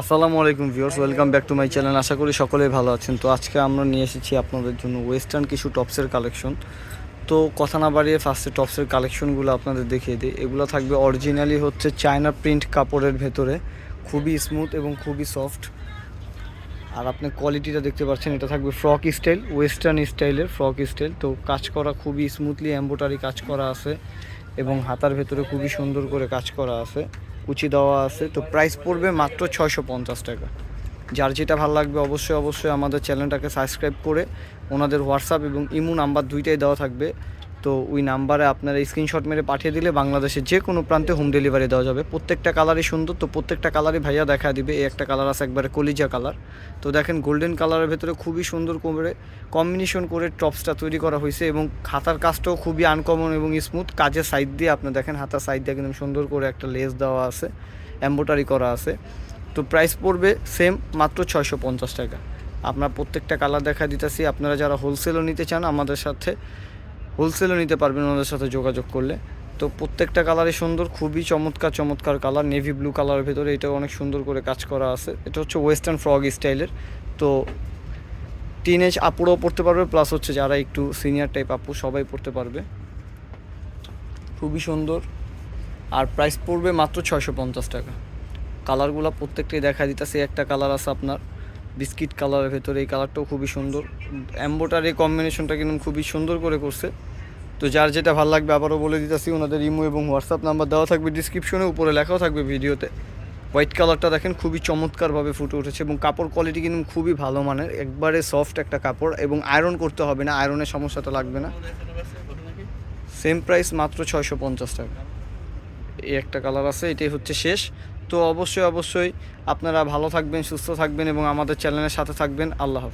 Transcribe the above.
আসসালামু আলাইকুম viewers, welcome back to my channel. আশা করি সকলেই ভালো আছেন। তো আজকে আমরা নিয়ে এসেছি আপনাদের জন্য ওয়েস্টার্ন কিছু টপসের কালেকশন। তো কথা না বাড়িয়ে ফার্স্টে টপসের কালেকশনগুলো আপনাদের দেখিয়ে দিই। এগুলো থাকবে অরিজিনালি হচ্ছে চায়না প্রিন্ট কাপড়ের ভেতরে, খুবই স্মুথ এবং খুবই সফট। আর আপনি কোয়ালিটিটা দেখতে পাচ্ছেন, এটা থাকবে ফ্রক স্টাইল, ওয়েস্টার্ন স্টাইলের ফ্রক স্টাইল। তো কাজ করা খুবই স্মুথলি, এমব্রয়ডারি কাজ করা আছে এবং হাতার ভেতরে খুবই সুন্দর করে কাজ করা আছে, কুচি দেওয়া আছে। তো প্রাইস পড়বে মাত্র 650 টাকা। যার যেটা ভালো লাগবে অবশ্যই আমাদের চ্যানেলটাকে সাবস্ক্রাইব করে ওনাদের হোয়াটসঅ্যাপ এবং ইমো নাম্বার দুইটাই দেওয়া থাকবে। তো ওই নাম্বারে আপনারা স্ক্রিনশট মেরে পাঠিয়ে দিলে বাংলাদেশের যে কোনো প্রান্তে হোম ডেলিভারি দেওয়া যাবে। প্রত্যেকটা কালারই সুন্দর, তো প্রত্যেকটা কালারই ভাইয়া দেখা দিবে। এই একটা কালার আছে একবারে কলিজা কালার। তো দেখেন গোল্ডেন কালারের ভেতরে খুবই সুন্দর করে কম্বিনেশন করে টপসটা তৈরি করা হয়েছে এবং হাতার কাজটাও খুবই আনকমন এবং স্মুথ। কাজের সাইড দিয়ে আপনি দেখেন, হাতার সাইড দিয়ে একদম সুন্দর করে একটা লেস দেওয়া আছে, এমব্রয়ডারি করা আছে। তো প্রাইস পড়বে সেম মাত্র 650 টাকা। আপনার প্রত্যেকটা কালার দেখা দিতেছি। আপনারা যারা হোলসেলও নিতে চান আমাদের সাথে হোলসেলও নিতে পারবেন ওনাদের সাথে যোগাযোগ করলে। তো প্রত্যেকটা কালারই সুন্দর, খুবই চমৎকার কালার। নেভি ব্লু কালারের ভেতরে এটা অনেক সুন্দর করে কাজ করা আছে। এটা হচ্ছে ওয়েস্টার্ন ফ্রক স্টাইলের। তো টিনেজ আপুরাও পড়তে পারবে, প্লাস হচ্ছে যারা একটু সিনিয়র টাইপ আপু সবাই পড়তে পারবে। খুবই সুন্দর। আর প্রাইস পড়বে মাত্র 650 টাকা। কালারগুলো প্রত্যেকটাই দেখা দিতেছে। একটা কালার আছে আপনার বিস্কিট কালারের ভেতরে, এই কালারটাও খুবই সুন্দর। এমব্রয়ডারি কম্বিনেশনটা কিন্তু খুবই সুন্দর করে করছে। তো যার যেটা ভালো লাগবে আবারও বলে দিতেছি, ওনাদের ইমো এবং হোয়াটসঅ্যাপ নাম্বার দেওয়া থাকবে ডিসক্রিপশনে, উপরে লেখাও থাকবে ভিডিওতে। হোয়াইট কালারটা দেখেন খুবই চমৎকারভাবে ফুটে উঠেছে এবং কাপড় কোয়ালিটি কিন্তু খুবই ভালো মানের, একবারে সফট একটা কাপড় এবং আয়রন করতে হবে না, আয়রনের সমস্যাটা লাগবে না। সেম প্রাইস মাত্র 650 টাকা। এই একটা কালার আছে, এটাই হচ্ছে শেষ। তো অবশ্যই আপনারা ভালো থাকবেন, সুস্থ থাকবেন এবং আমাদের চ্যানেলের সাথে থাকবেন। আল্লাহ হাফেজ।